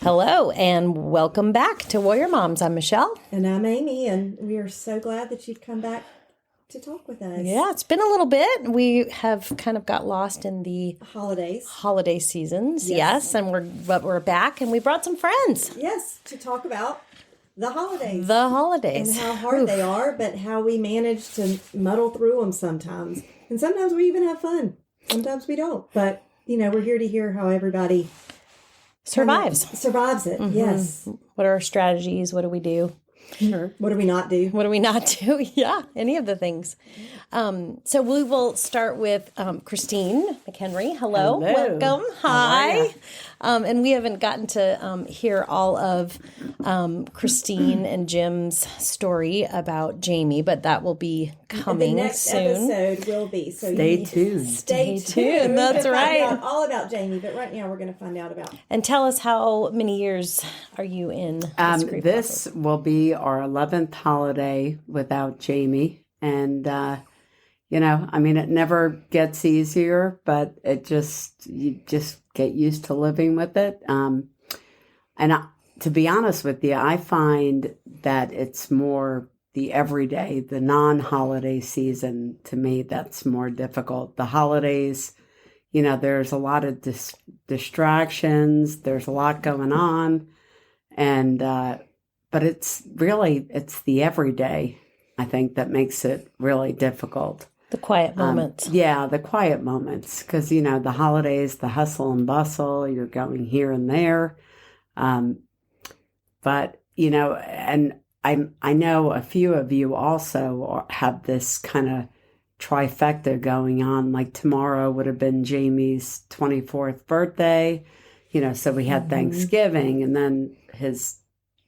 Hello and welcome back to Warrior Moms. I'm Michele. And I'm Amy, and we are so glad that you've come back to talk with us. Yeah, it's been a little bit. We have kind of got lost in the holiday seasons. Yes, and we're back, and we brought some friends. Yes, to talk about the holidays. And how hard they are, but how we manage to muddle through them sometimes. And sometimes we even have fun. Sometimes we don't. But, we're here to hear how everybody survives it. Mm-hmm. Yes. What are our strategies? What do we do? Sure. What do we not do? Yeah, any of the things. So we will start with Christine McHenry. Hello. Welcome. Hi. And we haven't gotten to hear all of Christine and Jim's story about Jamie, but that will be coming the next soon. Episode will be. So Stay tuned. Stay tuned. That's right. Find out all about Jamie, but right now we're going to find out about. And tell us, how many years are you in this grief This process? will be our 11th holiday without Jamie. And, it never gets easier, but you just get used to living with it. To be honest with you, I find that it's more the everyday, the non-holiday season, to me, that's more difficult. The holidays, there's a lot of distractions, there's a lot going on, and but it's the everyday, I think, that makes it really difficult. The quiet moments. The quiet moments, because, the holidays, the hustle and bustle, you're going here and there. But, and I know a few of you also have this kind of trifecta going on. Like tomorrow would have been Jamie's 24th birthday, so we had Thanksgiving and then his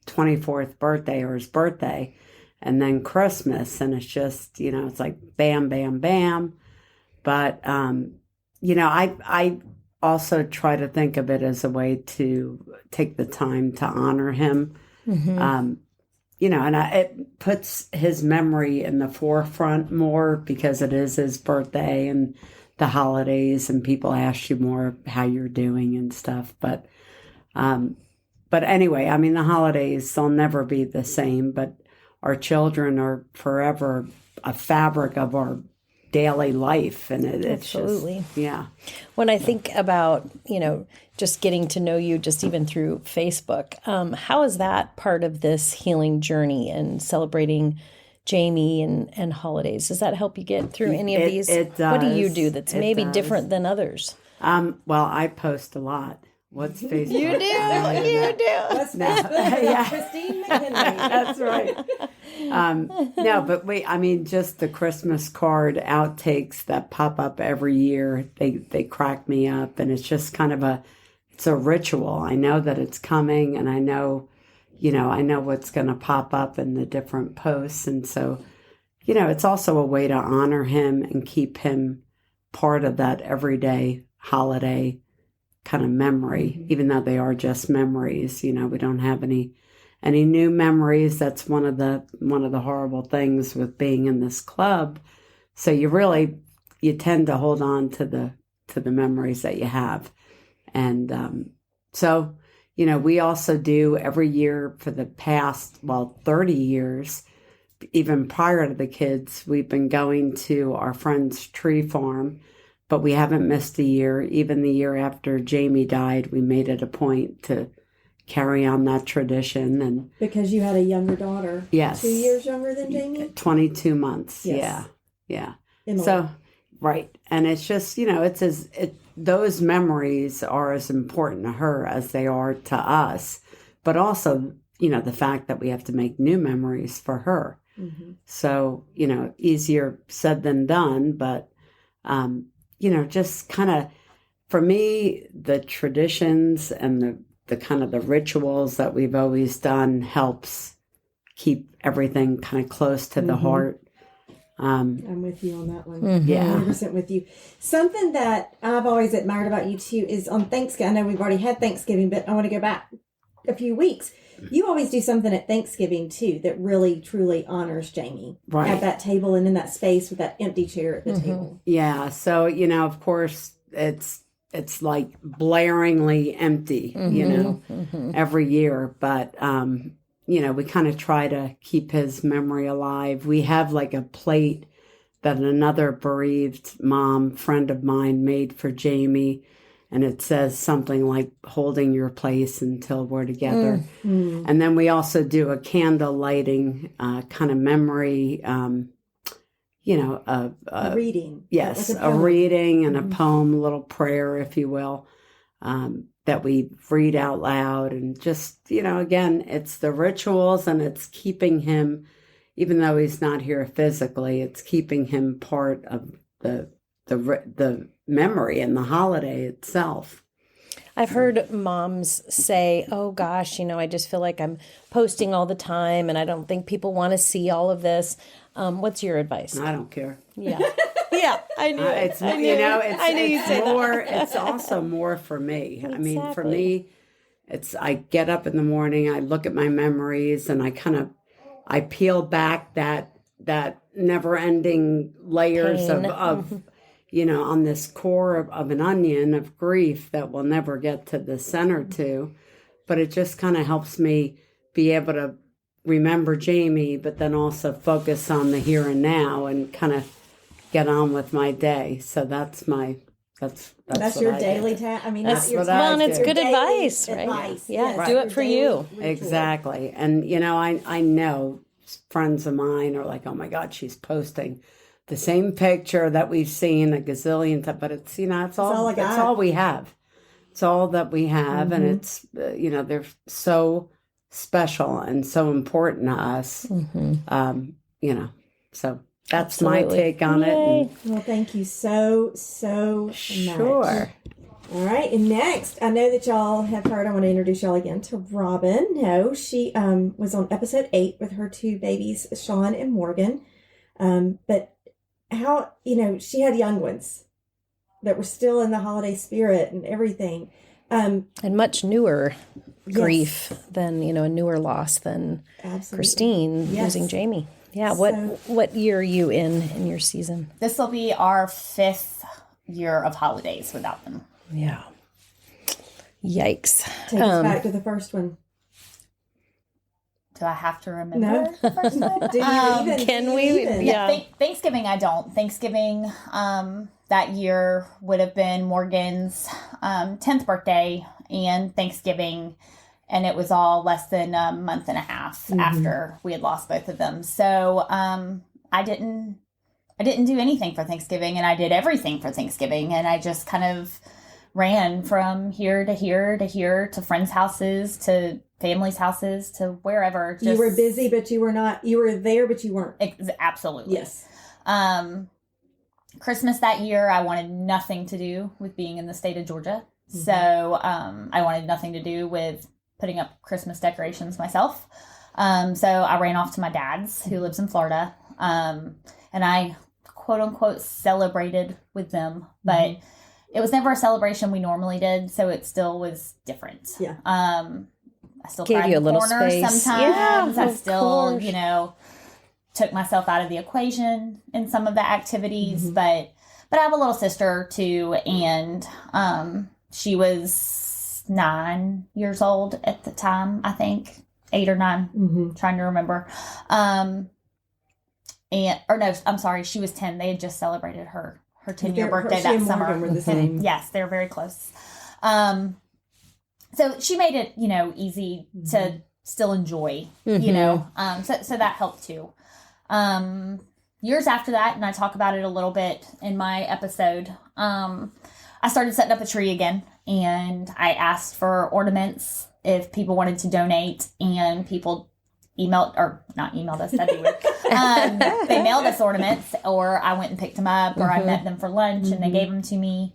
24th birthday or his birthday and then Christmas. And it's just, it's like bam, bam, bam. But, I also try to think of it as a way to take the time to honor him. Mm-hmm. It puts his memory in the forefront more because it is his birthday and the holidays, and people ask you more how you're doing and stuff. But anyway, the holidays, they'll never be the same, but our children are forever a fabric of our daily life. And it's absolutely. Just, yeah. When I think about, just getting to know you just even through Facebook, how is that part of this healing journey and celebrating Jamie and holidays? Does that help you get through any of these? It does. What do you do that's maybe different than others? Well, I post a lot. What's Facebook? You do. You do. What's Facebook? Yeah. Christine McHenry. That's right. No, but just the Christmas card outtakes that pop up every year, they crack me up, and it's just kind of it's a ritual. I know that it's coming, and I know what's going to pop up in the different posts. And so, it's also a way to honor him and keep him part of that everyday holiday kind of memory, even though they are just memories. We don't have any new memories. That's one of the horrible things with being in this club. So you tend to hold on to the memories that you have. And so we also do every year for the past 30 years, even prior to the kids, we've been going to our friend's tree farm. But we haven't missed a year. Even the year after Jamie died, we made it a point to carry on that tradition. And because you had a younger daughter. Yes. 2 years younger than Jamie? 22 months. Yes. Yeah. Emily. So, right. And it's just, those memories are as important to her as they are to us. But also, the fact that we have to make new memories for her. Mm-hmm. So, easier said than done, but just kind of, for me, the traditions and the kind of the rituals that we've always done helps keep everything kind of close to the heart. I'm with you on that one. Mm-hmm. Yeah. 100% with you. Something that I've always admired about you too is on Thanksgiving. I know we've already had Thanksgiving, but I want to go back a few weeks. You always do something at Thanksgiving too that really truly honors Jamie at that table and in that space with that empty chair at the table. Yeah. So, of course, it's it's like blaringly empty, every year. But, we kind of try to keep his memory alive. We have like a plate that another bereaved mom friend of mine made for Jamie. And it says something like holding your place until we're together. And then we also do a candle lighting kind of memory, a reading. Yes, a reading and a poem, a little prayer, if you will, that we read out loud. And just, again, it's the rituals and it's keeping him, even though he's not here physically, it's keeping him part of the memory and the holiday itself. I've heard moms say, oh gosh, I just feel like I'm posting all the time and I don't think people want to see all of this. What's your advice? I don't care. Yeah. Yeah, I knew it. It's also more for me. Exactly. I mean, for me, I get up in the morning, I look at my memories and I peel back that never ending layers of on this core of an onion of grief that we'll never get to the center to. But it just kind of helps me be able to remember Jamie, but then also focus on the here and now and kind of get on with my day. So that's your daily task. I mean, that's what and it's good advice, right? Advice. Yeah, Yes. do it for you. Ritual. Exactly. And, I know friends of mine are like, oh my God, she's posting the same picture that we've seen a gazillion times, but it's, it's all we have. It's all that we have. And it's, they're so special and so important to us. So that's my take on it. And, well, thank you so much. Sure. All right. And next, I know that y'all have heard, I want to introduce y'all again to Robyn. No, she was on episode 8 with her 2 babies, Shuan and Morgan. But how, she had young ones that were still in the holiday spirit and everything. And much newer grief than, a newer loss than Christine losing Jamie. Yeah. What year are you in your season? This will be our 5th year of holidays without them. Yeah. Yikes. Take us back to the first one. Do I have to remember the first one? Do you even? Can we? Yeah. Thanksgiving, I don't. Thanksgiving that year would have been Morgan's 10th birthday and Thanksgiving, and it was all less than a month and a half after we had lost both of them. So I didn't do anything for Thanksgiving, and I did everything for Thanksgiving, and I just kind of ran from here to here to here to friends' houses to families' houses to wherever. You were busy, but you were not. You were there, but you weren't. Absolutely. Yes. Christmas that year, I wanted nothing to do with being in the state of Georgia. So I wanted nothing to do with putting up Christmas decorations myself. So I ran off to my dad's, who lives in Florida, and I quote unquote celebrated with them, but it was never a celebration we normally did, so it still was different. Yeah. I still Gave cried you in a the little corner space. sometimes. Yeah, I of still, course. took myself out of the equation in some of the activities, but I have a little sister too, and she was 9 years old at the time, I think 8 or 9, trying to remember. I'm sorry, she was 10. They had just celebrated her 10-year birthday that summer. Were the same. Yes, they're very close. So she made it, easy to still enjoy, so that helped too. Years after that, and I talk about it a little bit in my episode, I started setting up a tree again, and I asked for ornaments if people wanted to donate, and people not emailed us, that'd be weird. They mailed us ornaments, or I went and picked them up, or I met them for lunch and they gave them to me.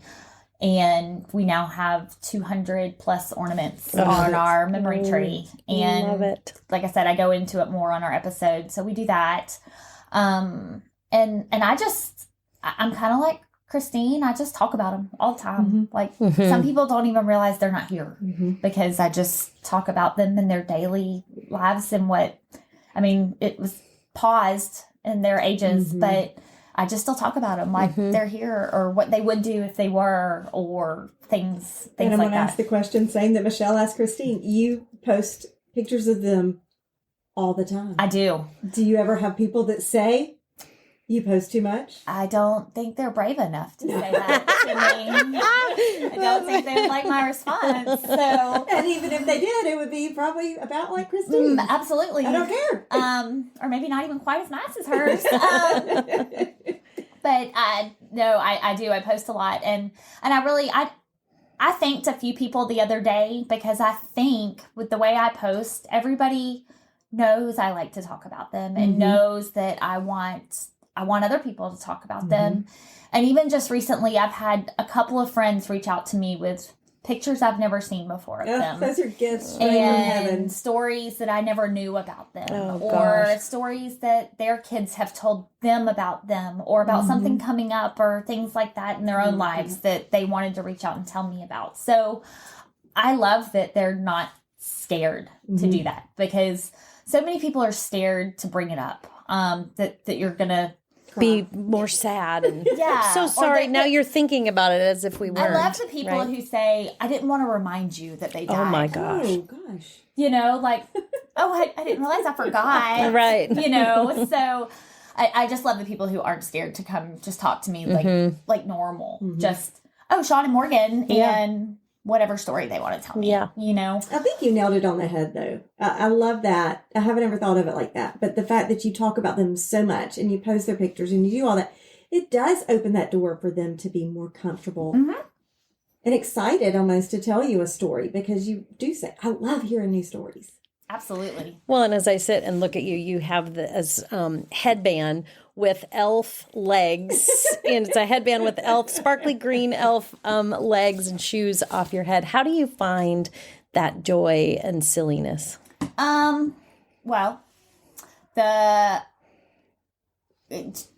And we now have 200 plus ornaments on our memory tree. And love it. Like I said, I go into it more on our episode. So we do that. And I'm kind of like Christine. I just talk about them all the time. Like some people don't even realize they're not here because I just talk about them in their daily lives and it was paused in their ages, but I just still talk about them like they're here, or what they would do if they were, or things And I'm like going to ask the question, same that Michele asked Christine. You post pictures of them all the time. I do. Do you ever have people that say you post too much? I don't think they're brave enough to say that to me. I don't think they would like my response. So, And even if they did, it would be probably about like Christine. absolutely. I don't care. Or maybe not even quite as nice as hers. But I do. I post a lot, and I thanked a few people the other day, because I think with the way I post, everybody knows I like to talk about them, and knows that I want other people to talk about them. And even just recently, I've had a couple of friends reach out to me with pictures I've never seen before of them. Those are gifts straight from heaven. And stories that I never knew about them, or gosh. stories that their kids have told them about them, or about something coming up, or things like that in their own lives that they wanted to reach out and tell me about. So I love that they're not scared to do that, because so many people are scared to bring it up, that you're going to Be more sad. And Yeah. I'm so Or sorry. that- Now you're thinking about it as if we weren't. I love the people right? who say, I didn't want to remind you that they died. Oh my gosh. Oh, gosh. You know, like, I didn't realize I forgot. Right. You know, so I just love the people who aren't scared to come just talk to me like normal. Just, Shuan and Morgan, and whatever story they want to tell me. Yeah. You know? I think you nailed it on the head, though. I love that. I haven't ever thought of it like that. But the fact that you talk about them so much, and you post their pictures, and you do all that, it does open that door for them to be more comfortable and excited almost to tell you a story, because you do say, I love hearing new stories. Absolutely. Well, and as I sit and look at you, you have this headband with elf legs, and it's a headband with sparkly green elf legs and shoes off your head. How do you find that joy and silliness? Well, it's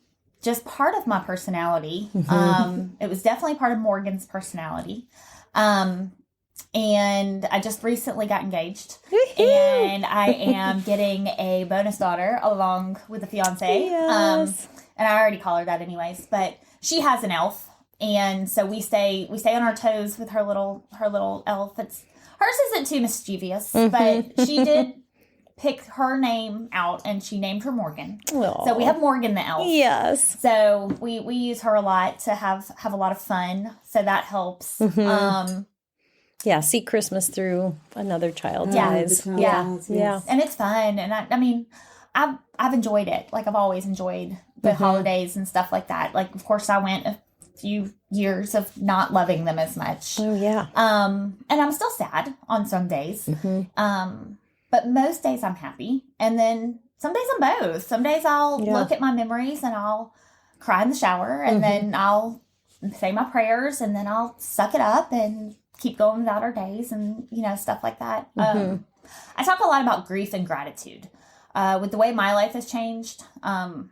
just part of my personality. It was definitely part of Morgan's personality. And I just recently got engaged, and I am getting a bonus daughter along with a fiance. Yes. And I already call her that anyways, but she has an elf. And so we stay on our toes with her little elf. Hers isn't too mischievous, but she did pick her name out, and she named her Morgan. Aw. So we have Morgan the elf. Yes. So we use her a lot to have a lot of fun. So that helps. Yeah, see Christmas through another child's Yeah. eyes. The child Yeah. eyes, Yeah. yes. And it's fun. And I mean, I've enjoyed it. Like, I've always enjoyed the holidays and stuff like that. Like, of course, I went a few years of not loving them as much. Oh, yeah. And I'm still sad on some days. But most days I'm happy. And then some days I'm both. Some days I'll look at my memories and I'll cry in the shower, and then I'll say my prayers, and then I'll suck it up and keep going without our days, and, stuff like that. I talk a lot about grief and gratitude. With the way my life has changed, on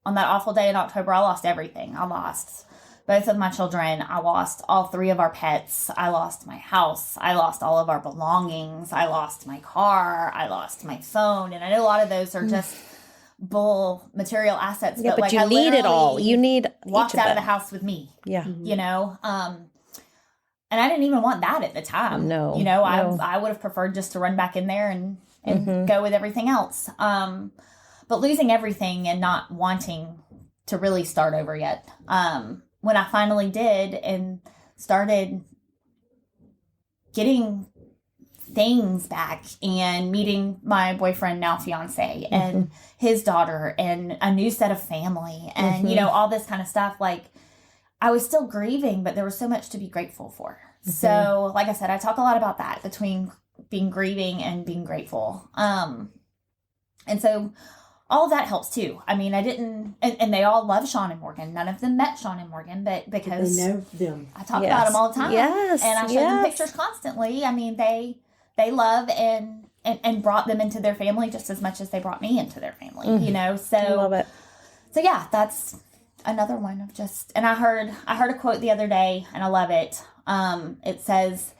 that awful day in October, I lost everything. I lost both of my children. I lost all 3 of our pets. I lost my house. I lost all of our belongings. I lost my car. I lost my phone. And I know a lot of those are just bull material assets. Yeah, but like, you I need it all. literally You need walked each out of them. the house with me. Yeah. And I didn't even want that at the time. No. I would have preferred just to run back in there and go with everything else. But losing everything and not wanting to really start over yet. When I finally did and started getting things back and meeting my boyfriend, now fiance, and his daughter, and a new set of family, and, all this kind of stuff, like, I was still grieving, but there was so much to be grateful for. So, like I said, I talk a lot about that, between being grieving and being grateful. And so all of that helps too. I mean, I didn't, and they all love Shuan and Morgan. None of them met Shuan and Morgan, but because They know them. I talk about them all the time. Yes. And I show them pictures constantly. I mean, they love and brought them into their family just as much as they brought me into their family, so. I love it. So yeah, that's another one of just, and I heard a quote the other day, and I love it. It says,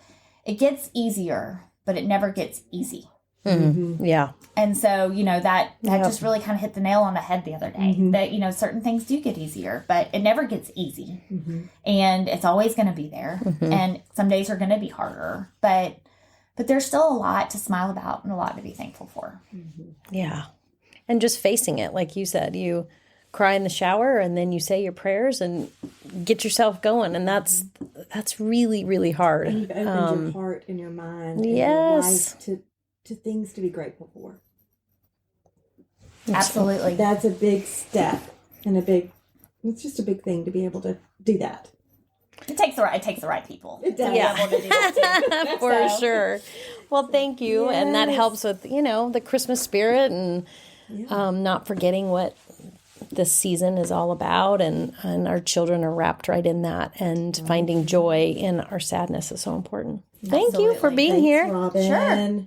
"It gets easier, but it never gets easy." Yeah. And so, that just really kind of hit the nail on the head the other day, that, certain things do get easier, but it never gets easy. And it's always going to be there. And some days are going to be harder, but there's still a lot to smile about and a lot to be thankful for. Yeah. And just facing it, like you said, you cry in the shower and then you say your prayers and get yourself going. And that's really, really hard. And you've opened your heart and your mind and yes. your life to things to be grateful for. Absolutely. That's a big step and it's just a big thing to be able to do that. It takes the right people. It does. To be able to do that too. For sure. Well, thank you. Yes. And that helps with, the Christmas spirit and not forgetting what this season is all about. And our children are wrapped right in that. And finding joy in our sadness is so important. Thank you for being here. Robyn. Sure.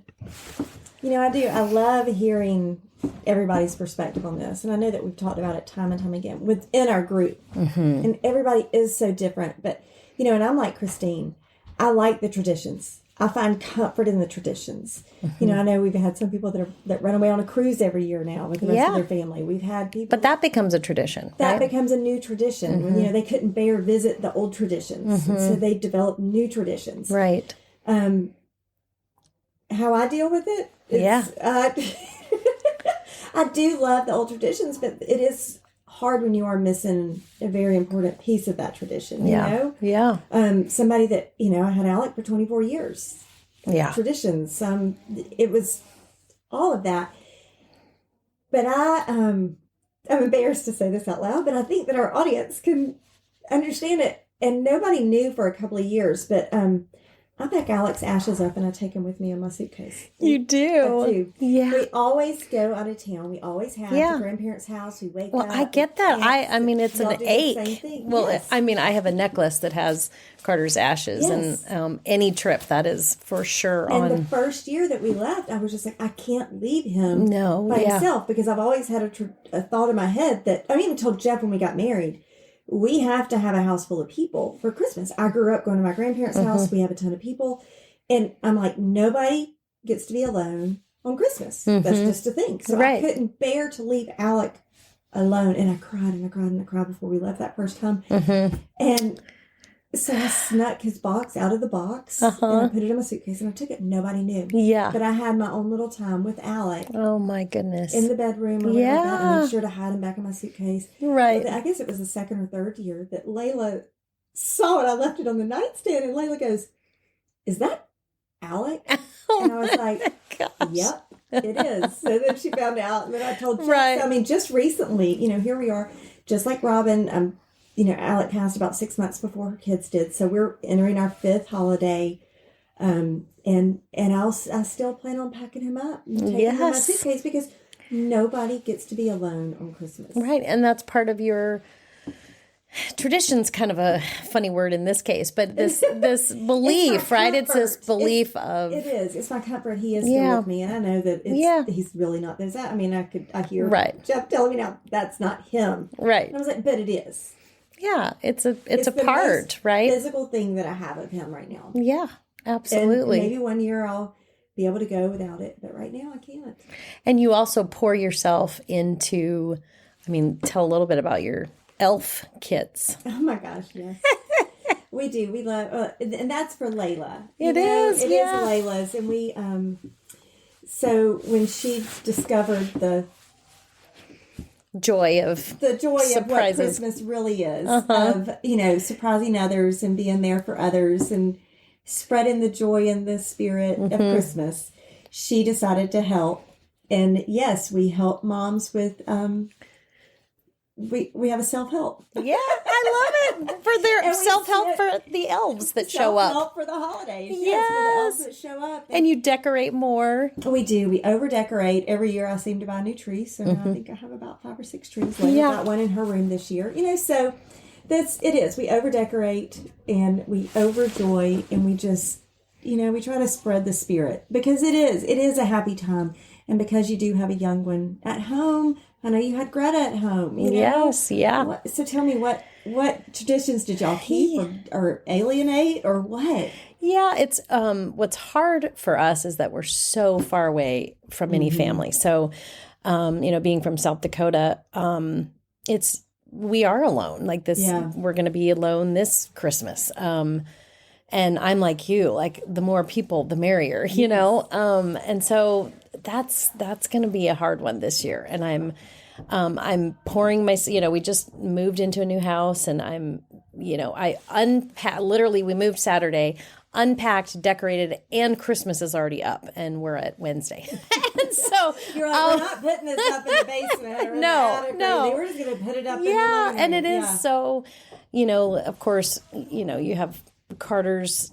I do. I love hearing everybody's perspective on this. And I know that we've talked about it time and time again within our group. And everybody is so different. But, and I'm like Christine. I like the traditions. I find comfort in the traditions. I know we've had some people that run away on a cruise every year now with the rest of their family. We've had people. But that becomes a tradition. That right? becomes a new tradition. When, they couldn't bear visit the old traditions. And so they developed new traditions. Right. How I deal with it? I do love the old traditions, but it is hard when you are missing a very important piece of that tradition, you know? Yeah. Somebody that, I had Alec for 24 years. Yeah. Traditions. It was all of that. But I'm embarrassed to say this out loud, but I think that our audience can understand it. And nobody knew for a couple of years, but I pack Alec's ashes up and I take them with me in my suitcase. You do? I do. Yeah. We always go out of town. We always have the grandparents' house. We wake up. Well, I get that. I mean, it's an ache. Same thing. Well, yes. I mean, I have a necklace that has Carter's ashes, and any trip that is for sure and on. the first year that we left, I was just like, I can't leave him by yeah. himself, because I've always had a thought in my head that I even told Jeff when we got married, we have to have a house full of people for Christmas. I grew up going to my grandparents' house. We have a ton of people. And I'm like, nobody gets to be alone on Christmas. That's just a thing. So I couldn't bear to leave Alec alone. And I cried and I cried and I cried before we left that first time. And so I snuck his box out of the box and I put it in my suitcase and I took it. Nobody knew. Yeah. But I had my own little time with Alec. Oh, my goodness. In the bedroom. Or whatever like that. I made sure to hide him back in my suitcase. Right. But I guess it was the second or third year that Layla saw it. I left it on the nightstand and Layla goes, "Is that Alec?" And I was like, "Yep, it is." So then she found out, and then I told Jeff. Right. I mean, just recently, here we are, just like Robyn. Alec passed about 6 months before her kids did, so we're entering our 5th holiday. And I still plan on packing him up and taking him in my suitcase because nobody gets to be alone on Christmas. Right, and that's part of your. Tradition's kind of a funny word in this case, but this belief, right? It's this belief of... It is. It's my comfort. He is here with me, and I know that he's really not. There's that. I mean, I hear Jeff telling me now that's not him. Right. And I was like, but it is. Yeah, it's a the part, most right? Physical thing that I have of him right now. Yeah, absolutely. And maybe one year I'll be able to go without it, but right now I can't. And you also pour yourself into, tell a little bit about your elf kits. Oh my gosh, yes. We do. We love, and that's for Layla. It is Layla's. And we, so when she discovered the joy of surprises. Of what Christmas really is, of, surprising others and being there for others and spreading the joy and the spirit of Christmas, she decided to help. And yes, we help moms with, we have a self-help. Yeah, I love it. For their self-help for the elves that show up. Self-help for the holidays. Yes. For the elves that show up. And you decorate more. We do. We over-decorate. Every year I seem to buy a new tree. So now I think I have about 5 or 6 trees. Layla got one in her room this year. So it is. We over-decorate and we overjoy and we just, we try to spread the spirit. Because it is a happy time. And because you do have a young one at home, I know you had Greta at home. Yes, yeah. So tell me, what traditions did y'all keep or alienate or what? Yeah, it's what's hard for us is that we're so far away from any family. So, being from South Dakota, we are alone. Like this, we're going to be alone this Christmas. And I'm like you, like the more people, the merrier, you know? And so that's going to be a hard one this year. And I'm pouring we just moved into a new house and I unpacked, literally we moved Saturday, unpacked, decorated, and Christmas is already up and we're at Wednesday. And so you're like, we're not putting this up in the basement. Or no. We're just going to put it up in the living room. And it is so, of course, you have Carter's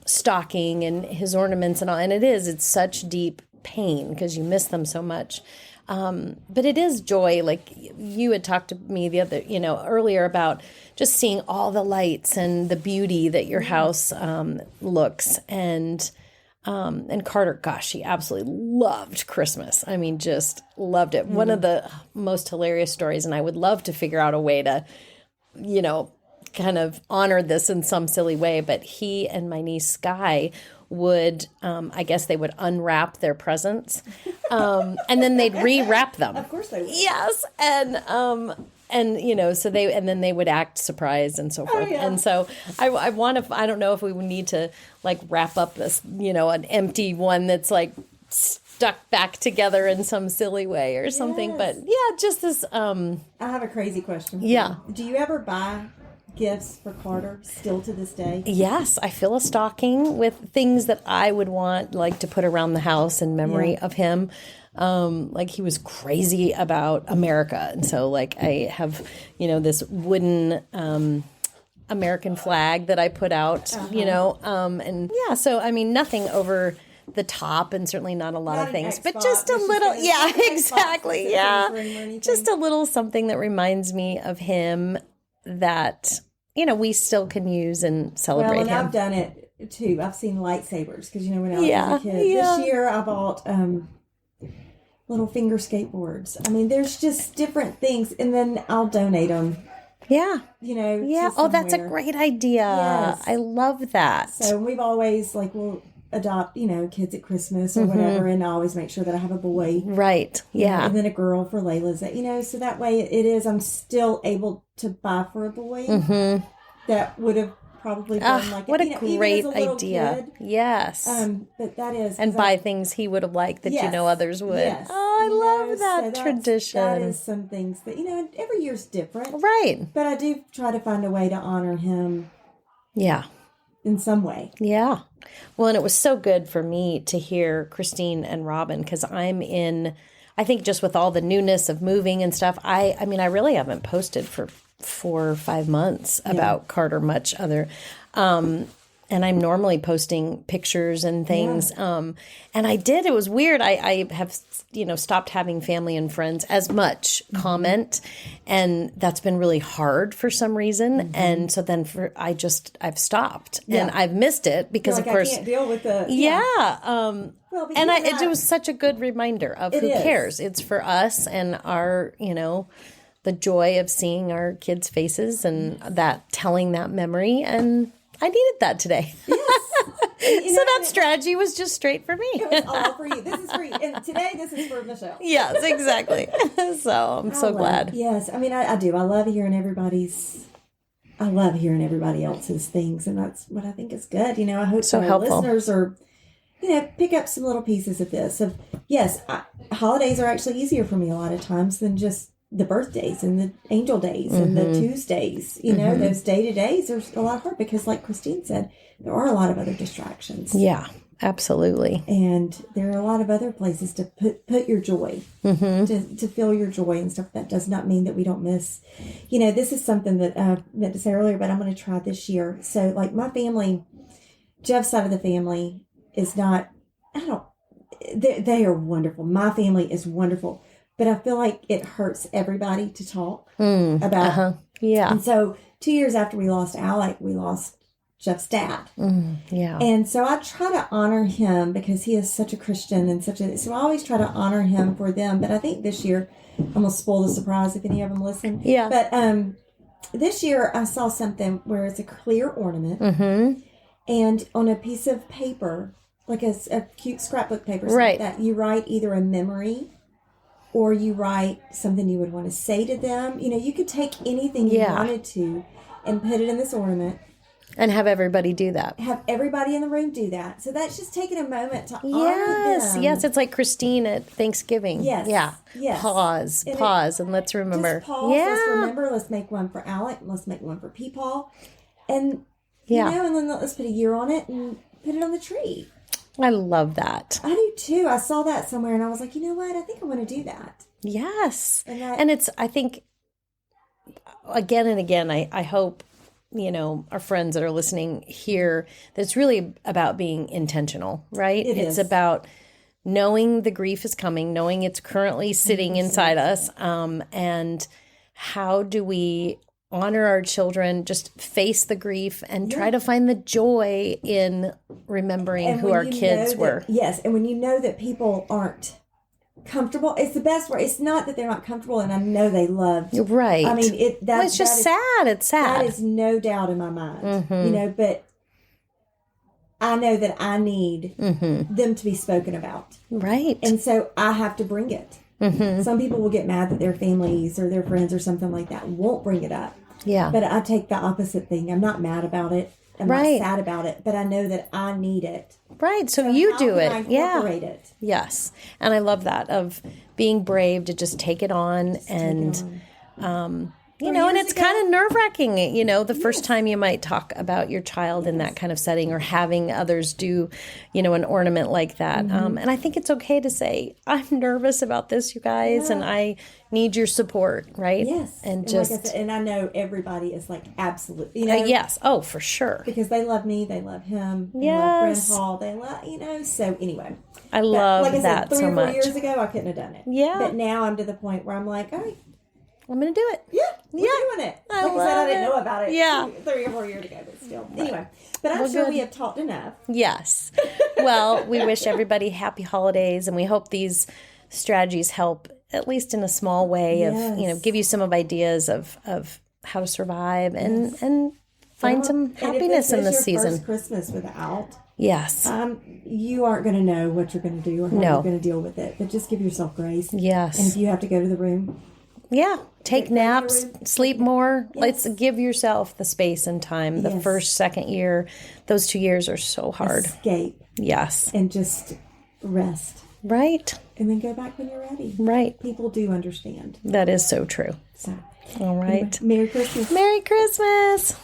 stocking and his ornaments and all, and it's such deep pain because you miss them so much. But it is joy. Like you had talked to me earlier about just seeing all the lights and the beauty that your house looks. And Carter, gosh, he absolutely loved Christmas. I mean, just loved it. One of the most hilarious stories, and I would love to figure out a way to, kind of honor this in some silly way. But he and my niece Sky would, I guess they would unwrap their presents, and then they'd rewrap them. Of course they would. Yes, and so then they would act surprised and so forth. Oh, yeah. And so I don't know if we would need to like wrap up this, an empty one that's like stuck back together in some silly way or something. Yes. But yeah, just this. I have a crazy question for Yeah. you. Do you ever buy gifts for Carter still to this day? Yes, I fill a stocking with things that I would want like to put around the house in memory of him. Like he was crazy about America. And so like I have, this wooden American flag that I put out, and yeah, so I mean nothing over the top and certainly not a lot of things, but just a little, exactly. Yeah. Just a little something that reminds me of him that we still can use and celebrate him. I've done it too. I've seen lightsabers because when I was a kid. This year I bought little finger skateboards. I mean, there's just different things, and then I'll donate them. Yeah. To Oh, that's a great idea. Yes. I love that. So we've always we'll adopt kids at Christmas or whatever, and I always make sure that I have a boy. Right. Yeah. And then a girl for Layla's. So that way I'm still able to buy for a boy. That would have probably been what a great idea. Kid. Yes. But that is, and buy things he would have liked that others would. Yes. Oh, I love that tradition. That is some things that every year's different. Right. But I do try to find a way to honor him. Yeah. In some way. Yeah. Well, and it was so good for me to hear Christine and Robyn because I think just with all the newness of moving and stuff, I really haven't posted for 4 or 5 months about Carter much other. And I'm normally posting pictures and things. And it was weird. I have, stopped having family and friends as much comment. And that's been really hard for some reason. And so then I've stopped and I've missed it because of course. I can't deal with the. It was such a good reminder of who cares. It's for us and our, the joy of seeing our kids' faces and that telling that memory. And I needed that today. Yes. So that strategy was just straight for me. It was all for you. This is for you. And today, this is for Michele. Yes, exactly. So I'm so glad. Yes. I mean, I do. I love hearing everybody else's things. And that's what I think is good. I hope so our helpful. Listeners are, pick up some little pieces of this. Holidays are actually easier for me a lot of times than just the birthdays and the angel days and the Tuesdays, those day-to-days are a lot hard because like Christine said, there are a lot of other distractions. Yeah, absolutely. And there are a lot of other places to put your joy, to feel your joy and stuff. That does not mean that we don't miss, this is something that I meant to say earlier, but I'm going to try this year. So like my family, Jeff's side of the family is not, they are wonderful. My family is wonderful. But I feel like it hurts everybody to talk about. Yeah. And so 2 years after we lost Alec, we lost Jeff's dad. Yeah. And so I try to honor him because he is such a Christian and so I always try to honor him for them. But I think this year, I'm going to spoil the surprise if any of them listen. Yeah. But this year I saw something where it's a clear ornament. and on a piece of paper, like a cute scrapbook paper, something Right. like that, you write either a memory or you write something you would want to say to them. You know, you could take anything you wanted to and put it in this ornament. And have everybody do that. Have everybody in the room do that. So that's just taking a moment to honor them. Yes, it's like Christine at Thanksgiving. Yes, Yeah. yes. Pause, and let's remember. Just pause. Let's remember. Let's make one for Alec. Let's make one for Peepaw. And, you know, and then let's put a year on it and put it on the tree. I love that. I do too. I saw that somewhere and I was like, you know what? I think I want to do that. Yes. And it's, I think, again and again, I hope, you know, our friends that are listening here, that it's really about being intentional, right? It's about knowing the grief is coming, knowing it's currently sitting inside us, and how do we honor our children, just face the grief and try to find the joy in remembering who our kids were. Yes, and when you know that people aren't comfortable, it's the best word. It's not that they're not comfortable, and I know they loved. Right. I mean, it's just sad. It's sad. That is no doubt in my mind. You know, but I know that I need them to be spoken about. Right. And so I have to bring it. Some people will get mad that their families or their friends or something like that won't bring it up. Yeah. But I take the opposite thing. I'm not mad about it. I'm not sad about it, but I know that I need it. Right. So you do it. I incorporate it. Yes. And I love that, of being brave to just take it on and, you know, and it's kind of nerve-wracking, you know, the first time you might talk about your child in that kind of setting, or having others do, you know, an ornament like that. And I think it's okay to say, I'm nervous about this, you guys, and I need your support, right? Yes. And just, like I said, and I know everybody is like, absolutely, you know. yes. Oh, for sure. Because they love me, they love him, they Yes. love Grandpa, they love, you know, so anyway. I love like I that said, 3 so or 4 much. years ago, I couldn't have done it. Yeah. But now I'm to the point where I'm like, all right, I'm going to do it. we're doing it. I Like I said, I love didn't it. know about it Yeah. 3 or 4 years ago, but still. Anyway, but I'm sure we have talked enough. Yes. Well, we wish everybody happy holidays, and we hope these strategies help, at least in a small way, of, you know, give you some of ideas of how to survive and find some happiness in this season. First Christmas without. Yes. You aren't going to know what you're going to do or how you're going to deal with it, but just give yourself grace. Yes. And if you have to go to the room, take naps, sleep more. Let's give yourself the space and time. The first, second year, those 2 years are so hard. Escape. Yes. And just rest. Right. And then go back when you're ready. Right. People do understand. That is so true. So, All right. anyway, Merry Christmas. Merry Christmas.